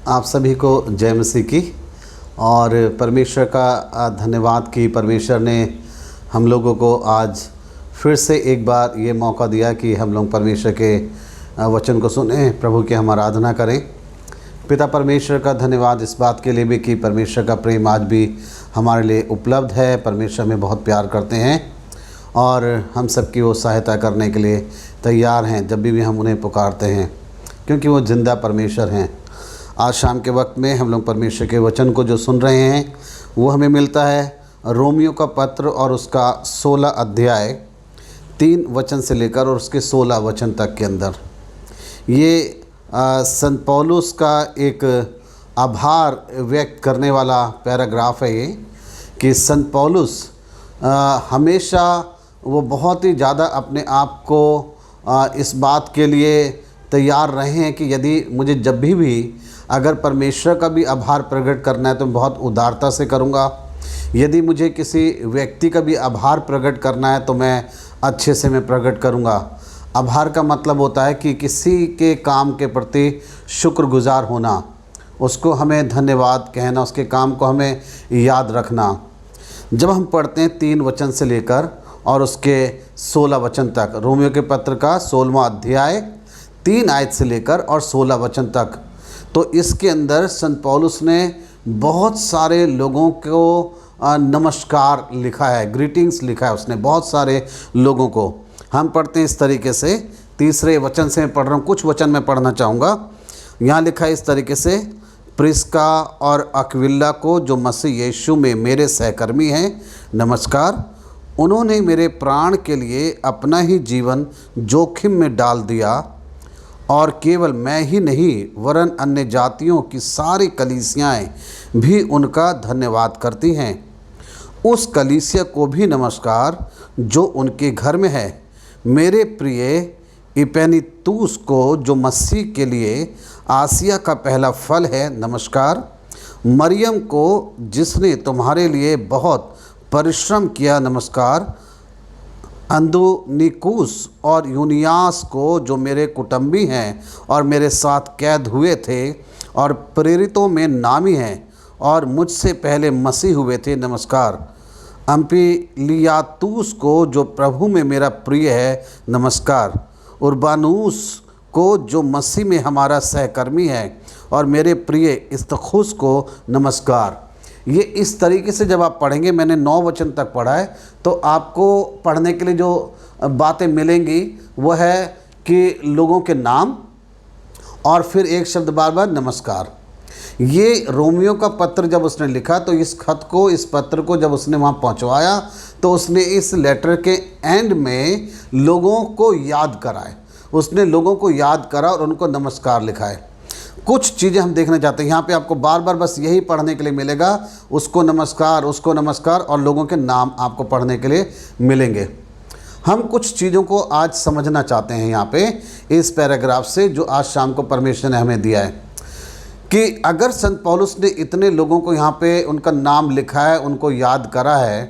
आप सभी को जय मसीह की। और परमेश्वर का धन्यवाद कि परमेश्वर ने हम लोगों को आज फिर से एक बार ये मौका दिया कि हम लोग परमेश्वर के वचन को सुने, प्रभु की हम आराधना करें। पिता परमेश्वर का धन्यवाद इस बात के लिए भी कि परमेश्वर का प्रेम आज भी हमारे लिए उपलब्ध है। परमेश्वर में बहुत प्यार करते हैं और हम सबकी वो सहायता करने के लिए तैयार हैं जब भी हम उन्हें पुकारते हैं, क्योंकि वो जिंदा परमेश्वर हैं। आज शाम के वक्त में हम लोग परमेश्वर के वचन को जो सुन रहे हैं वो हमें मिलता है रोमियो का पत्र और उसका 16 अध्याय 3 वचन से लेकर और उसके 16 वचन तक के अंदर। ये संत पौलुस का एक आभार व्यक्त करने वाला पैराग्राफ है ये, कि संत पौलुस हमेशा वो बहुत ही ज़्यादा अपने आप को इस बात के लिए तैयार रहे हैं कि यदि मुझे जब भी अगर परमेश्वर का भी आभार प्रकट करना है तो मैं बहुत उदारता से करूँगा। यदि मुझे किसी व्यक्ति का भी आभार प्रकट करना है तो मैं अच्छे से मैं प्रकट करूँगा। आभार का मतलब होता है कि किसी के काम के प्रति शुक्रगुजार होना, उसको हमें धन्यवाद कहना, उसके काम को हमें याद रखना। जब हम पढ़ते हैं 3 वचन से लेकर और उसके 16 वचन तक, रोमियो के पत्र का 16वां अध्याय 3 आयत से लेकर और 16 वचन तक, तो इसके अंदर संत पौलुस ने बहुत सारे लोगों को नमस्कार लिखा है, ग्रीटिंग्स लिखा है उसने बहुत सारे लोगों को। हम पढ़ते हैं इस तरीके से, 3 वचन से मैं पढ़ रहा हूँ, कुछ वचन मैं पढ़ना चाहूँगा। यहाँ लिखा है इस तरीके से, प्रिस्का और अक्विला को जो मसीह यीशु में मेरे सहकर्मी हैं नमस्कार। उन्होंने मेरे प्राण के लिए अपना ही जीवन जोखिम में डाल दिया और केवल मैं ही नहीं वरन अन्य जातियों की सारी कलीसियाएँ भी उनका धन्यवाद करती हैं। उस कलीसिया को भी नमस्कार जो उनके घर में है। मेरे प्रिय इपेनितुस को जो मसीह के लिए आसिया का पहला फल है नमस्कार। मरियम को जिसने तुम्हारे लिए बहुत परिश्रम किया नमस्कार। अंदुनिकुस और यूनियास को जो मेरे कुटुंबी हैं और मेरे साथ कैद हुए थे और प्रेरितों में नामी हैं और मुझसे पहले मसीह हुए थे नमस्कार। अम्पिलियातुस को जो प्रभु में मेरा प्रिय है नमस्कार। उर्बानुस को जो मसीह में हमारा सहकर्मी है और मेरे प्रिय इस्तखुस को नमस्कार। ये इस तरीके से जब आप पढ़ेंगे, मैंने 9 वचन तक पढ़ा है, तो आपको पढ़ने के लिए जो बातें मिलेंगी वो है कि लोगों के नाम और फिर एक शब्द बार बार नमस्कार। ये रोमियो का पत्र जब उसने लिखा तो इस खत को, इस पत्र को जब उसने वहाँ पहुँचवाया तो उसने इस लेटर के एंड में लोगों को याद कराए, उसने लोगों को याद करा और उनको नमस्कार लिखा है। कुछ चीज़ें हम देखना चाहते हैं यहाँ पे, आपको बार बार बस यही पढ़ने के लिए मिलेगा, उसको नमस्कार और लोगों के नाम आपको पढ़ने के लिए मिलेंगे। हम कुछ चीज़ों को आज समझना चाहते हैं यहाँ पे इस पैराग्राफ से जो आज शाम को परमेश्वर ने हमें दिया है, कि अगर संत पौलुस ने इतने लोगों को यहाँ पे उनका नाम लिखा है, उनको याद करा है,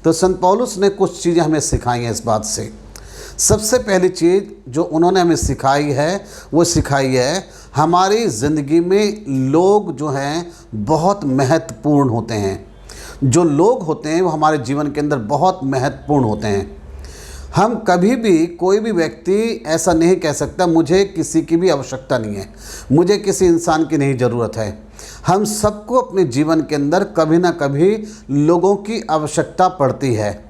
तो संत पौलुस ने कुछ चीज़ें हमें सिखाई हैं इस बात से। सबसे पहली चीज़ जो उन्होंने हमें सिखाई है वो सिखाई है, हमारी ज़िंदगी में लोग जो हैं बहुत महत्वपूर्ण होते हैं। जो लोग होते हैं वो हमारे जीवन के अंदर बहुत महत्वपूर्ण होते हैं। हम कभी भी, कोई भी व्यक्ति ऐसा नहीं कह सकता मुझे किसी की भी आवश्यकता नहीं है, मुझे किसी इंसान की नहीं ज़रूरत है। हम सबको अपने जीवन के अंदर कभी ना कभी लोगों की आवश्यकता पड़ती है।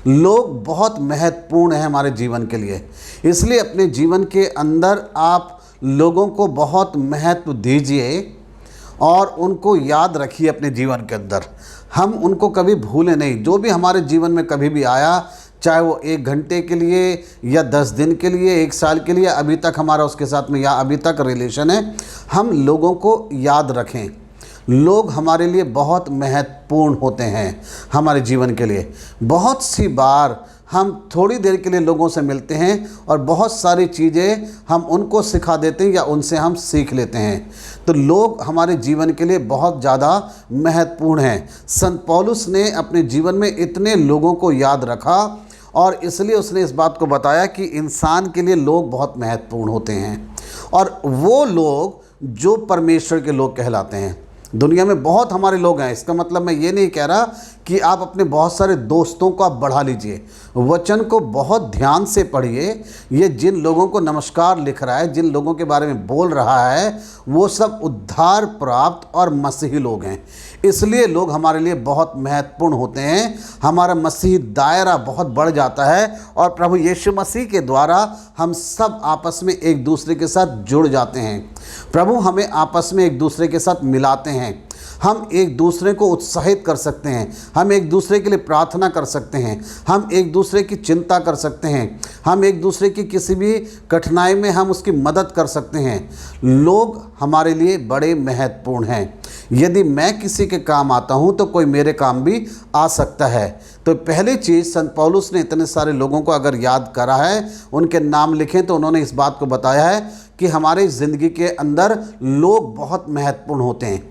लोग बहुत महत्वपूर्ण हैं हमारे जीवन के लिए, इसलिए अपने जीवन के अंदर आप लोगों को बहुत महत्व दीजिए और उनको याद रखिए अपने जीवन के अंदर। हम उनको कभी भूलें नहीं। जो भी हमारे जीवन में कभी भी आया, चाहे वो 1 घंटे के लिए या 10 दिन के लिए, 1 साल के लिए, अभी तक हमारा उसके साथ में या अभी तक रिलेशन है, हम लोगों को याद रखें। लोग हमारे लिए बहुत महत्वपूर्ण होते हैं हमारे जीवन के लिए। बहुत सी बार हम थोड़ी देर के लिए लोगों से मिलते हैं और बहुत सारी चीज़ें हम उनको सिखा देते हैं या उनसे हम सीख लेते हैं। तो लोग हमारे जीवन के लिए बहुत ज़्यादा महत्वपूर्ण हैं। संत पौलुस ने अपने जीवन में इतने लोगों को याद रखा और इसलिए उसने इस बात को बताया कि इंसान के लिए लोग बहुत महत्वपूर्ण होते हैं और वो लोग जो परमेश्वर के लोग कहलाते हैं। दुनिया में बहुत हमारे लोग हैं, इसका मतलब मैं ये नहीं कह रहा कि आप अपने बहुत सारे दोस्तों को आप बढ़ा लीजिए। वचन को बहुत ध्यान से पढ़िए। ये जिन लोगों को नमस्कार लिख रहा है, जिन लोगों के बारे में बोल रहा है, वो सब उद्धार प्राप्त और मसीही लोग हैं। इसलिए लोग हमारे लिए बहुत महत्वपूर्ण होते हैं। हमारा मसीही दायरा बहुत बढ़ जाता है और प्रभु यीशु मसीह के द्वारा हम सब आपस में एक दूसरे के साथ जुड़ जाते हैं। प्रभु हमें आपस में एक दूसरे के साथ मिलाते हैं। हम एक दूसरे को उत्साहित कर सकते हैं, हम एक दूसरे के लिए प्रार्थना कर सकते हैं, हम एक दूसरे की चिंता कर सकते हैं, हम एक दूसरे की किसी भी कठिनाई में हम उसकी मदद कर सकते हैं। लोग हमारे लिए बड़े महत्वपूर्ण हैं। यदि मैं किसी के काम आता हूं तो कोई मेरे काम भी आ सकता है। तो पहली चीज़, संत पौलुस ने इतने सारे लोगों को अगर याद करा है, उनके नाम लिखें, तो उन्होंने इस बात को बताया है कि हमारी ज़िंदगी के अंदर लोग बहुत महत्वपूर्ण होते हैं,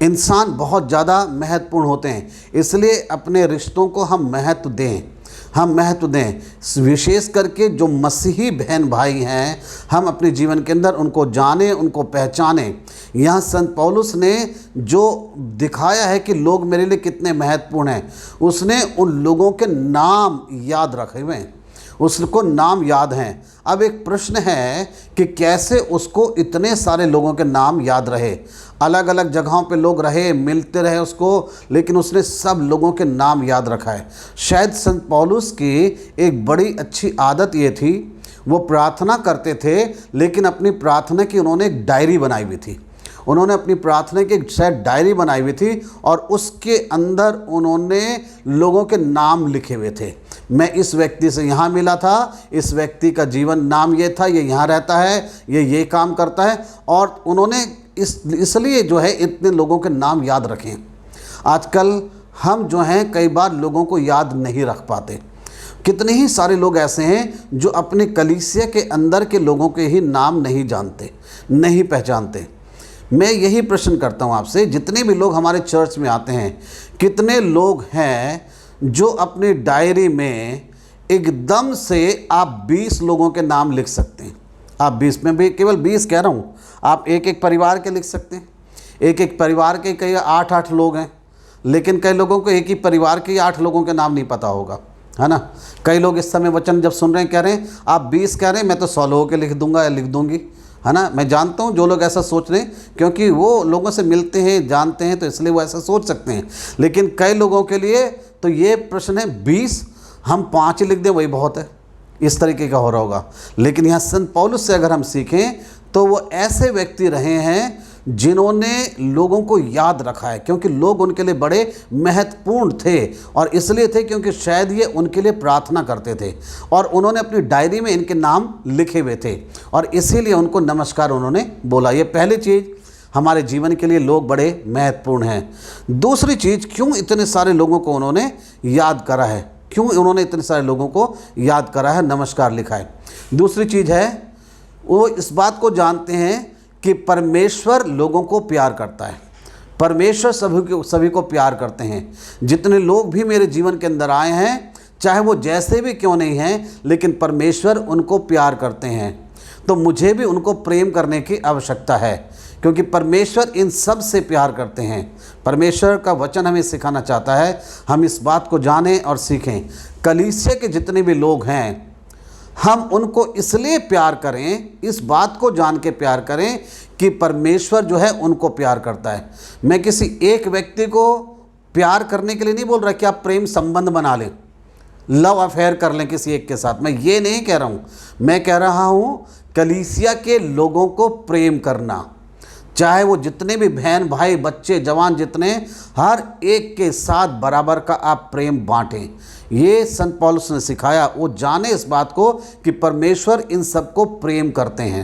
इंसान बहुत ज़्यादा महत्वपूर्ण होते हैं। इसलिए अपने रिश्तों को हम महत्व दें, हम महत्व दें। विशेष करके जो मसीही बहन भाई हैं, हम अपने जीवन के अंदर उनको जानें, उनको पहचानें। यहाँ संत पौलुस ने जो दिखाया है कि लोग मेरे लिए कितने महत्वपूर्ण हैं, उसने उन लोगों के नाम याद रखे हुए हैं, उसको नाम याद हैं। अब एक प्रश्न है कि कैसे उसको इतने सारे लोगों के नाम याद रहे। अलग अलग जगहों पे लोग रहे, मिलते रहे उसको, लेकिन उसने सब लोगों के नाम याद रखा है। शायद संत पौलुस की एक बड़ी अच्छी आदत ये थी, वो प्रार्थना करते थे, लेकिन अपनी प्रार्थना की उन्होंने एक डायरी बनाई हुई थी। उन्होंने अपनी प्रार्थना की शायद डायरी बनाई हुई थी और उसके अंदर उन्होंने लोगों के नाम लिखे हुए थे। मैं इस व्यक्ति से यहाँ मिला था, इस व्यक्ति का जीवन नाम ये था, ये यहाँ रहता है, ये काम करता है, और उन्होंने इसलिए जो है इतने लोगों के नाम याद रखें। आजकल हम जो हैं कई बार लोगों को याद नहीं रख पाते। कितने ही सारे लोग ऐसे हैं जो अपने कलीसिया के अंदर के लोगों के ही नाम नहीं जानते, नहीं पहचानते। मैं यही प्रश्न करता हूँ आपसे, जितने भी लोग हमारे चर्च में आते हैं, कितने लोग हैं जो अपनी डायरी में एकदम से आप 20 लोगों के नाम लिख सकते हैं। आप 20 में भी, केवल 20 कह रहा हूँ, आप एक एक परिवार के लिख सकते हैं। एक एक परिवार के कई 8-8 लोग हैं, लेकिन कई लोगों को एक ही परिवार के 8 लोगों के नाम नहीं पता होगा, है ना। कई लोग इस समय वचन जब सुन रहे हैं कह रहे हैं आप 20 कह रहे हैं, मैं तो 100 लोगों के लिख दूंगा या लिख दूंगी, है ना। मैं जानता हूँ जो लोग ऐसा सोच रहे हैं, क्योंकि वो लोगों से मिलते हैं, जानते हैं, तो इसलिए वो ऐसा सोच सकते हैं। लेकिन कई लोगों के लिए तो ये प्रश्न है 20, हम 5 लिख दें वही बहुत है, इस तरीके का हो रहा होगा। लेकिन यहाँ संत पौलुस से अगर हम सीखें तो वो ऐसे व्यक्ति रहे हैं जिन्होंने लोगों को याद रखा है, क्योंकि लोग उनके लिए बड़े महत्वपूर्ण थे, और इसलिए थे क्योंकि शायद ये उनके लिए प्रार्थना करते थे और उन्होंने अपनी डायरी में इनके नाम लिखे हुए थे, और इसीलिए उनको नमस्कार उन्होंने बोला। ये पहली चीज़, हमारे जीवन के लिए लोग बड़े महत्वपूर्ण हैं। दूसरी चीज़, क्यों इतने सारे लोगों को उन्होंने याद करा है, क्यों उन्होंने इतने सारे लोगों को याद करा है, नमस्कार लिखा है। दूसरी चीज़ है, वो इस बात को जानते हैं कि परमेश्वर लोगों को प्यार करता है। परमेश्वर सभी को प्यार करते हैं। जितने लोग भी मेरे जीवन के अंदर आए हैं, चाहे वो जैसे भी क्यों नहीं हैं, लेकिन परमेश्वर उनको प्यार करते हैं। तो मुझे भी उनको प्रेम करने की आवश्यकता है, क्योंकि परमेश्वर इन सब से प्यार करते हैं। परमेश्वर का वचन हमें सिखाना चाहता है, हम इस बात को जानें और सीखें। कलीसिया के जितने भी लोग हैं, हम उनको इसलिए प्यार करें, इस बात को जान के प्यार करें कि परमेश्वर जो है उनको प्यार करता है। मैं किसी एक व्यक्ति को प्यार करने के लिए नहीं बोल रहा कि आप प्रेम संबंध बना लें, लव अफेयर कर लें किसी एक के साथ, मैं ये नहीं कह रहा हूँ। मैं कह रहा हूँ कलीसिया के लोगों को प्रेम करना, चाहे वो जितने भी बहन भाई बच्चे जवान जितने, हर एक के साथ बराबर का आप प्रेम बांटें। ये संत पौलुस ने सिखाया। वो जाने इस बात को कि परमेश्वर इन सबको प्रेम करते हैं।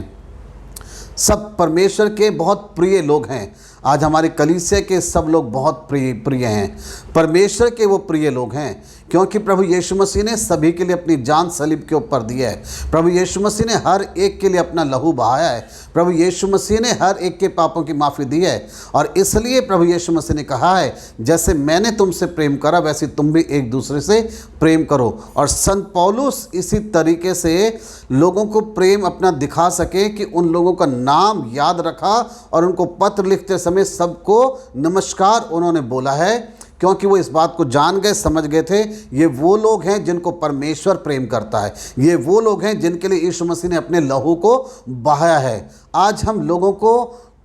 सब परमेश्वर के बहुत प्रिय लोग हैं। आज हमारे कलीसिया के सब लोग बहुत प्रिय हैं, परमेश्वर के वो प्रिय लोग हैं। क्योंकि प्रभु यीशु मसीह ने सभी के लिए अपनी जान सलीब के ऊपर दी है। प्रभु यीशु मसीह ने हर एक के लिए अपना लहू बहाया है। प्रभु यीशु मसीह ने हर एक के पापों की माफ़ी दी है। और इसलिए प्रभु यीशु मसीह ने कहा है, जैसे मैंने तुमसे प्रेम करा वैसे तुम भी एक दूसरे से प्रेम करो। और संत पौलुस इसी तरीके से लोगों को प्रेम अपना दिखा सके कि उन लोगों का नाम याद रखा और उनको पत्र लिखते समय सबको नमस्कार उन्होंने बोला है, क्योंकि वो इस बात को जान गए, समझ गए थे, ये वो लोग हैं जिनको परमेश्वर प्रेम करता है। ये वो लोग हैं जिनके लिए यीशु मसीह ने अपने लहू को बहाया है। आज हम लोगों को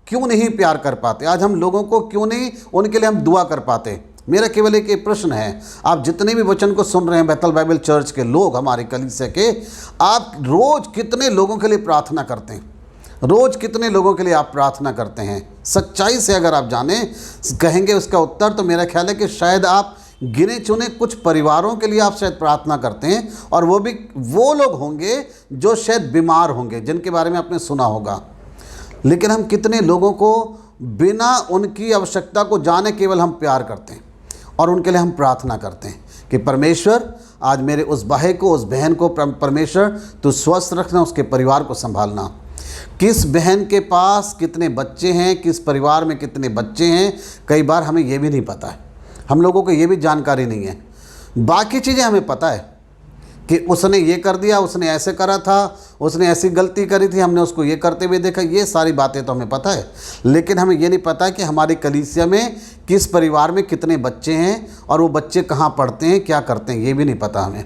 क्यों नहीं प्यार कर पाते? आज हम लोगों को क्यों नहीं उनके लिए हम दुआ कर पाते? मेरा केवल एक प्रश्न है, आप जितने भी वचन को सुन रहे हैं बेथल बाइबल चर्च के लोग, हमारे कलीसिया के, आप रोज़ कितने लोगों के लिए प्रार्थना करते हैं? रोज़ कितने लोगों के लिए आप प्रार्थना करते हैं? सच्चाई से अगर आप जाने कहेंगे उसका उत्तर, तो मेरा ख्याल है कि शायद आप गिने चुने कुछ परिवारों के लिए आप शायद प्रार्थना करते हैं, और वो भी वो लोग होंगे जो शायद बीमार होंगे, जिनके बारे में आपने सुना होगा। लेकिन हम कितने लोगों को बिना उनकी आवश्यकता को जाने केवल हम प्यार करते हैं और उनके लिए हम प्रार्थना करते हैं कि परमेश्वर आज मेरे उस भाई को, उस बहन को परमेश्वर तू स्वस्थ रखना, उसके परिवार को संभालना। किस बहन के पास कितने बच्चे हैं, किस परिवार में कितने बच्चे हैं, कई बार हमें ये भी नहीं पता है। हम लोगों को ये भी जानकारी नहीं है। बाकी चीज़ें हमें पता है कि उसने ये कर दिया, उसने ऐसे करा था, उसने ऐसी गलती करी थी, हमने उसको ये करते हुए देखा, ये सारी बातें तो हमें पता है। लेकिन हमें ये नहीं पता कि हमारी कलीसिया में किस परिवार में कितने बच्चे हैं और वो बच्चे कहाँ पढ़ते हैं, क्या करते हैं, ये भी नहीं पता हमें।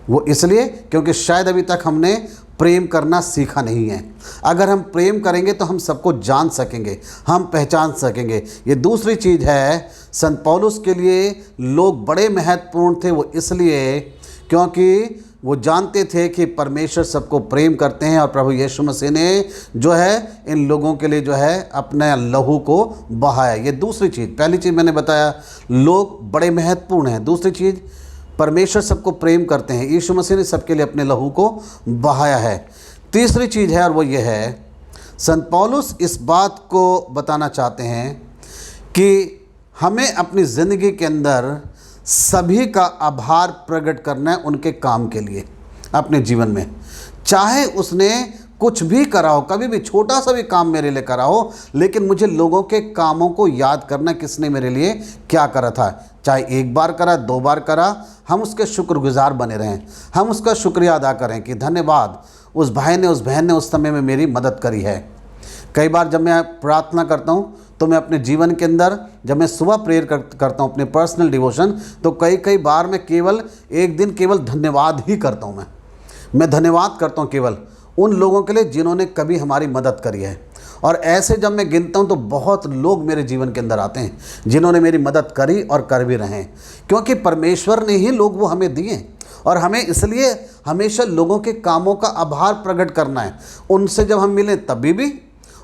वो इसलिए क्योंकि शायद अभी तक हमने प्रेम करना सीखा नहीं है। अगर हम प्रेम करेंगे तो हम सबको जान सकेंगे, हम पहचान सकेंगे। ये दूसरी चीज़ है, संत पौलुस के लिए लोग बड़े महत्वपूर्ण थे। वो इसलिए क्योंकि वो जानते थे कि परमेश्वर सबको प्रेम करते हैं और प्रभु यीशु मसीह ने जो है इन लोगों के लिए जो है अपने लहू को बहाया। ये दूसरी चीज़। पहली चीज़ मैंने बताया, लोग बड़े महत्वपूर्ण हैं। दूसरी चीज़, परमेश्वर सबको प्रेम करते हैं, यीशु मसीह ने सबके लिए अपने लहू को बहाया है। तीसरी चीज़ है और वो ये है, संत पौलुस इस बात को बताना चाहते हैं कि हमें अपनी ज़िंदगी के अंदर सभी का आभार प्रकट करना है उनके काम के लिए अपने जीवन में। चाहे उसने कुछ भी करा हो, कभी भी छोटा सा भी काम मेरे लिए करा हो, लेकिन मुझे लोगों के कामों को याद करना, किसने मेरे लिए क्या करा था। चाहे एक बार करा, 2 बार करा, हम उसके शुक्रगुजार बने रहें, हम उसका शुक्रिया अदा करें कि धन्यवाद, उस भाई ने, उस बहन ने उस समय में मेरी मदद करी है। कई बार जब मैं प्रार्थना करता हूँ तो मैं अपने जीवन के अंदर, जब मैं सुबह प्रेयर करता हूँ अपने पर्सनल डिवोशन, तो कई बार मैं केवल एक दिन केवल धन्यवाद ही करता हूँ। मैं धन्यवाद करता हूँ केवल उन लोगों के लिए जिन्होंने कभी हमारी मदद करी है। और ऐसे जब मैं गिनता हूँ तो बहुत लोग मेरे जीवन के अंदर आते हैं जिन्होंने मेरी मदद करी और कर भी रहे हैं, क्योंकि परमेश्वर ने ही लोग वो हमें दिए। और हमें इसलिए हमेशा लोगों के कामों का आभार प्रकट करना है। उनसे जब हम मिलें तभी भी,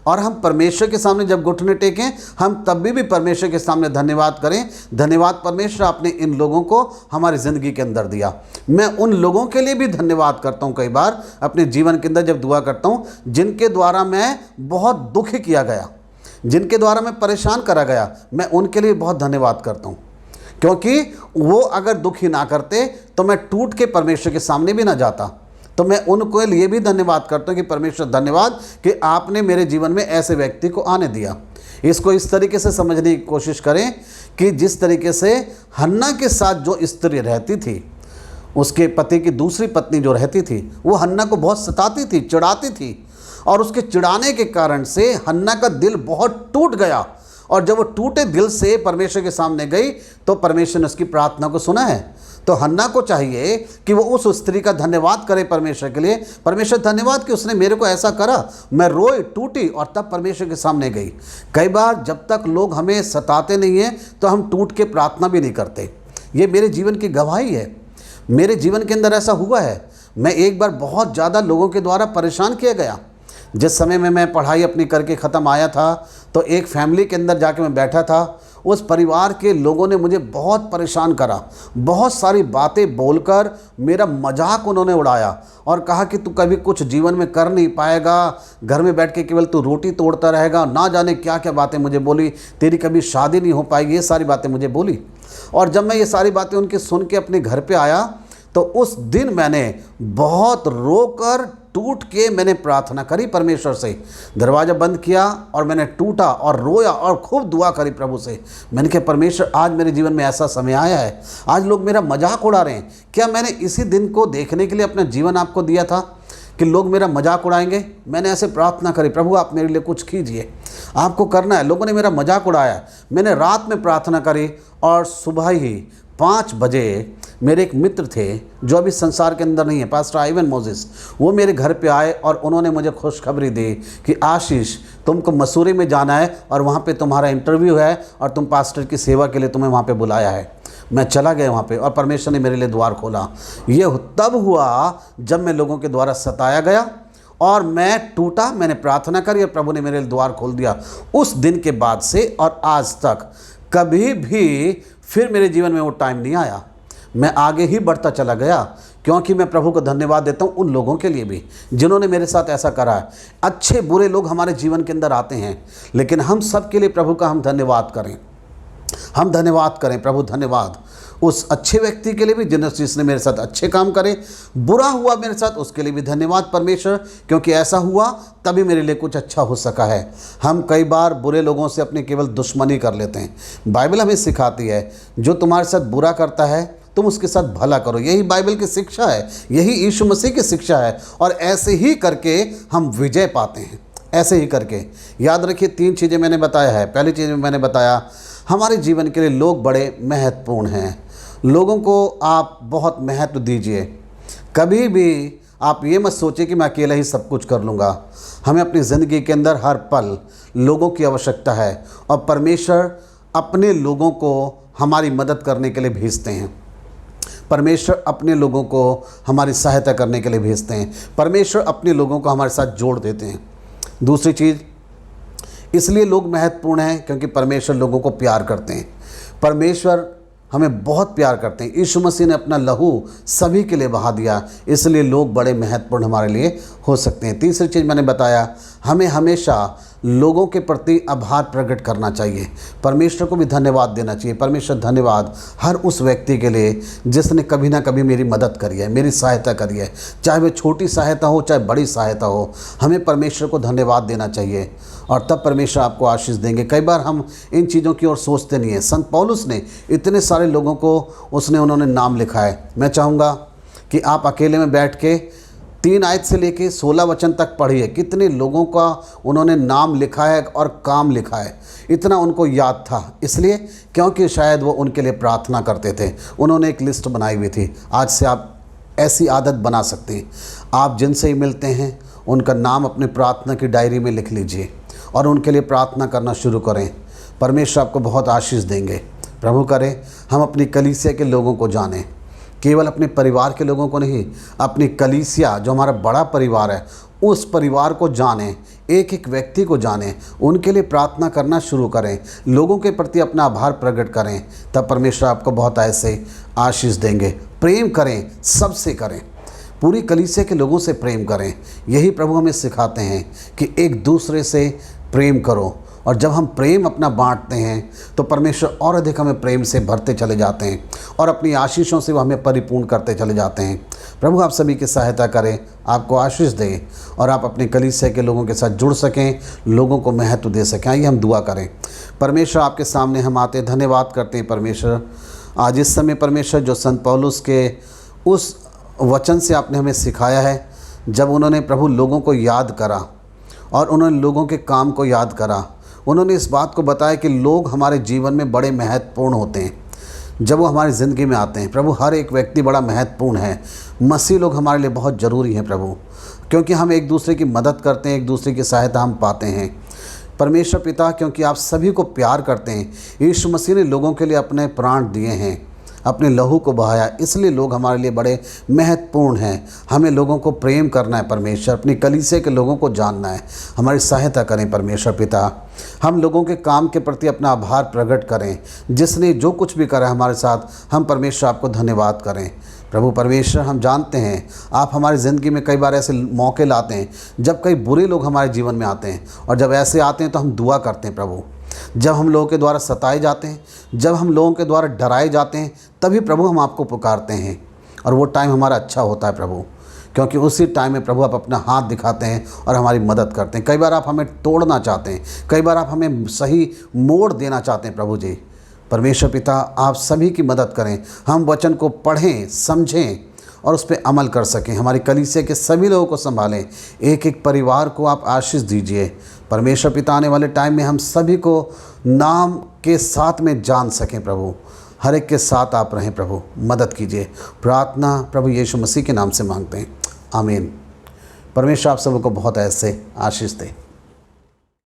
और हम परमेश्वर के सामने जब घुटने टेकें हम तभी भी परमेश्वर के सामने धन्यवाद करें। धन्यवाद परमेश्वर, आपने इन लोगों को हमारी ज़िंदगी के अंदर दिया। मैं उन लोगों के लिए भी धन्यवाद करता हूँ कई बार अपने जीवन के अंदर जब दुआ करता हूँ, जिनके द्वारा मैं बहुत दुखी किया गया, जिनके द्वारा मैं परेशान करा गया, मैं उनके लिए बहुत धन्यवाद करता हूँ। क्योंकि वो अगर दुखी ना करते तो मैं टूट के परमेश्वर के सामने भी ना जाता। तो मैं उनको लिए भी धन्यवाद करता हूँ कि परमेश्वर धन्यवाद कि आपने मेरे जीवन में ऐसे व्यक्ति को आने दिया। इसको इस तरीके से समझने की कोशिश करें कि जिस तरीके से हन्ना के साथ जो स्त्री रहती थी, उसके पति की दूसरी पत्नी जो रहती थी, वो हन्ना को बहुत सताती थी, चिढ़ाती थी, और उसके चिढ़ाने के कारण से हन्ना का दिल बहुत टूट गया। और जब वो टूटे दिल से परमेश्वर के सामने गई तो परमेश्वर ने उसकी प्रार्थना को सुना है। तो हन्ना को चाहिए कि वो उस स्त्री का धन्यवाद करे परमेश्वर के लिए। परमेश्वर धन्यवाद कि उसने मेरे को ऐसा करा। मैं रोई, टूटी और तब परमेश्वर के सामने गई। कई बार जब तक लोग हमें सताते नहीं हैं तो हम टूट के प्रार्थना भी नहीं करते। ये मेरे जीवन की गवाही है। मेरे जीवन के अंदर ऐसा हुआ है। मैं एक बार बहुत ज़्यादा लोगों के द्वारा परेशान किया गया। जिस समय में मैं पढ़ाई अपनी करके ख़त्म आया था तो एक फैमिली के अंदर जाके मैं बैठा था। उस परिवार के लोगों ने मुझे बहुत परेशान करा, बहुत सारी बातें बोलकर मेरा मजाक उन्होंने उड़ाया और कहा कि तू कभी कुछ जीवन में कर नहीं पाएगा, घर में बैठ के केवल तू रोटी तोड़ता रहेगा, ना जाने क्या क्या बातें मुझे बोली, तेरी कभी शादी नहीं हो पाएगी, ये सारी बातें मुझे बोली। और जब मैं ये सारी बातें उनकी सुन के अपने घर पे आया तो उस दिन मैंने बहुत रोकर टूट के मैंने प्रार्थना करी परमेश्वर से, दरवाज़ा बंद किया और मैंने टूटा और रोया और खूब दुआ करी प्रभु से। मैंने कहा परमेश्वर, आज मेरे जीवन में ऐसा समय आया है, आज लोग मेरा मजाक उड़ा रहे हैं, क्या मैंने इसी दिन को देखने के लिए अपना जीवन आपको दिया था कि लोग मेरा मजाक उड़ाएंगे? मैंने ऐसे प्रार्थना करी, प्रभु आप मेरे लिए कुछ कीजिए, आपको करना है। लोगों ने मेरा मजाक उड़ाया, मैंने रात में प्रार्थना करी और सुबह ही 5 बजे मेरे एक मित्र थे जो अभी संसार के अंदर नहीं है, पास्टर आइवन मोसेस, वो मेरे घर पे आए और उन्होंने मुझे खुशखबरी दी कि आशीष तुमको मसूरी में जाना है और वहाँ पे तुम्हारा इंटरव्यू है और तुम पास्टर की सेवा के लिए तुम्हें वहाँ पे बुलाया है। मैं चला गया वहाँ पे और परमेश्वर ने मेरे लिए द्वार खोला। ये तब हुआ जब मैं लोगों के द्वारा सताया गया और मैं टूटा, मैंने प्रार्थना करी और प्रभु ने मेरे लिए द्वार खोल दिया। उस दिन के बाद से और आज तक कभी भी फिर मेरे जीवन में वो टाइम नहीं आया, मैं आगे ही बढ़ता चला गया, क्योंकि मैं प्रभु को धन्यवाद देता हूँ उन लोगों के लिए भी जिन्होंने मेरे साथ ऐसा करा है। अच्छे बुरे लोग हमारे जीवन के अंदर आते हैं, लेकिन हम सब के लिए प्रभु का हम धन्यवाद करें, हम धन्यवाद करें। प्रभु धन्यवाद उस अच्छे व्यक्ति के लिए भी जिसने मेरे साथ अच्छे काम करे, बुरा हुआ मेरे साथ उसके लिए भी धन्यवाद परमेश्वर, क्योंकि ऐसा हुआ तभी मेरे लिए कुछ अच्छा हो सका है। हम कई बार बुरे लोगों से अपनी केवल दुश्मनी कर लेते हैं। बाइबल हमें सिखाती है जो तुम्हारे साथ बुरा करता है तुम उसके साथ भला करो, यही बाइबल की शिक्षा है, यही यीशु मसीह की शिक्षा है। और ऐसे ही करके हम विजय पाते हैं, ऐसे ही करके। याद रखिए 3 चीज़ें मैंने बताया है। पहली चीज़ मैंने बताया हमारे जीवन के लिए लोग बड़े महत्वपूर्ण हैं, लोगों को आप बहुत महत्व दीजिए। कभी भी आप ये मत सोचिए कि मैं अकेला ही सब कुछ कर लूँगा। हमें अपनी ज़िंदगी के अंदर हर पल लोगों की आवश्यकता है और परमेश्वर अपने लोगों को हमारी मदद करने के लिए भेजते हैं। परमेश्वर अपने लोगों को हमारी सहायता करने के लिए भेजते हैं। परमेश्वर अपने लोगों को हमारे साथ जोड़ देते हैं। दूसरी चीज़, इसलिए लोग महत्वपूर्ण हैं क्योंकि परमेश्वर लोगों को प्यार करते हैं। परमेश्वर हमें बहुत प्यार करते हैं। यीशु मसीह ने अपना लहू सभी के लिए बहा दिया, इसलिए लोग बड़े महत्वपूर्ण हमारे लिए हो सकते हैं। तीसरी चीज़ मैंने बताया, हमें हमेशा लोगों के प्रति आभार प्रकट करना चाहिए, परमेश्वर को भी धन्यवाद देना चाहिए। परमेश्वर धन्यवाद हर उस व्यक्ति के लिए जिसने कभी ना कभी मेरी मदद करी है, मेरी सहायता करी है, चाहे वह छोटी सहायता हो चाहे बड़ी सहायता हो। हमें परमेश्वर को धन्यवाद देना चाहिए और तब परमेश्वर आपको आशीष देंगे। कई बार हम इन चीज़ों की ओर सोचते नहीं हैं। संत पौलुस ने इतने सारे लोगों को उन्होंने नाम लिखा है। मैं चाहूँगा कि आप अकेले में बैठ के 3 आयत से लेके 16 वचन तक पढ़िए, कितने लोगों का उन्होंने नाम लिखा है और काम लिखा है। इतना उनको याद था इसलिए क्योंकि शायद वो उनके लिए प्रार्थना करते थे। उन्होंने एक लिस्ट बनाई हुई थी। आज से आप ऐसी आदत बना सकते हैं। आप जिनसे ही मिलते हैं उनका नाम अपने प्रार्थना की डायरी में लिख लीजिए और उनके लिए प्रार्थना करना शुरू करें। परमेश्वर आपको बहुत आशीष देंगे। प्रभु करे हम अपनी कलीसिया के लोगों को जानें, केवल अपने परिवार के लोगों को नहीं, अपनी कलीसिया जो हमारा बड़ा परिवार है उस परिवार को जानें, एक एक व्यक्ति को जानें, उनके लिए प्रार्थना करना शुरू करें, लोगों के प्रति अपना आभार प्रकट करें। तब परमेश्वर आपको बहुत ऐसे आशीष देंगे। प्रेम करें, सबसे करें, पूरी कलीसिया के लोगों से प्रेम करें। यही प्रभु हमें सिखाते हैं कि एक दूसरे से प्रेम करो। और जब हम प्रेम अपना बांटते हैं तो परमेश्वर और अधिक हमें प्रेम से भरते चले जाते हैं और अपनी आशीषों से वो हमें परिपूर्ण करते चले जाते हैं। प्रभु आप सभी की सहायता करें, आपको आशीष दे और आप अपने कलीसिया के लोगों के साथ जुड़ सकें, लोगों को महत्व दे सकें। आइए हम दुआ करें। परमेश्वर आपके सामने हम आते धन्यवाद करते हैं। परमेश्वर आज इस समय परमेश्वर जो संत पौलुस के उस वचन से आपने हमें सिखाया है, जब उन्होंने प्रभु लोगों को याद करा और उन्होंने लोगों के काम को याद करा, उन्होंने इस बात को बताया कि लोग हमारे जीवन में बड़े महत्वपूर्ण होते हैं जब वो हमारी ज़िंदगी में आते हैं। प्रभु हर एक व्यक्ति बड़ा महत्वपूर्ण है। मसीह लोग हमारे लिए बहुत ज़रूरी हैं प्रभु, क्योंकि हम एक दूसरे की मदद करते हैं, एक दूसरे की सहायता हम पाते हैं। परमेश्वर पिता, क्योंकि आप सभी को प्यार करते हैं, यीशु मसीह ने लोगों के लिए अपने प्राण दिए हैं। अपने लहू को बहाया, इसलिए लोग हमारे लिए बड़े महत्वपूर्ण हैं। हमें लोगों को प्रेम करना है परमेश्वर, अपनी कलीसिया के लोगों को जानना है। हमारी सहायता करें परमेश्वर पिता। हम लोगों के काम के प्रति अपना आभार प्रकट करें। जिसने जो कुछ भी करा हमारे साथ, हम परमेश्वर आपको धन्यवाद करें। प्रभु परमेश्वर, हम जानते हैं आप हमारी ज़िंदगी में कई बार ऐसे मौके लाते हैं जब कई बुरे लोग हमारे जीवन में आते हैं, और जब ऐसे आते हैं तो हम दुआ करते हैं प्रभु। जब हम लोगों के द्वारा सताए जाते हैं, जब हम लोगों के द्वारा डराए जाते हैं, तभी प्रभु हम आपको पुकारते हैं, और वो टाइम हमारा अच्छा होता है प्रभु, क्योंकि उसी टाइम में प्रभु आप अपना हाथ दिखाते हैं और हमारी मदद करते हैं। कई बार आप हमें तोड़ना चाहते हैं, कई बार आप हमें सही मोड़ देना चाहते हैं प्रभु जी। परमेश्वर पिता, आप सभी की मदद करें, हम वचन को पढ़ें, समझें और उस पर अमल कर सकें। हमारी कलीसिया के सभी लोगों को संभालें, एक एक परिवार को आप आशीष दीजिए परमेश्वर पिता। आने वाले टाइम में हम सभी को नाम के साथ में जान सकें प्रभु। हर एक के साथ आप रहें प्रभु, मदद कीजिए। प्रार्थना प्रभु यीशु मसीह के नाम से मांगते हैं, आमीन। परमेश्वर आप सबको बहुत ऐसे आशीष दे।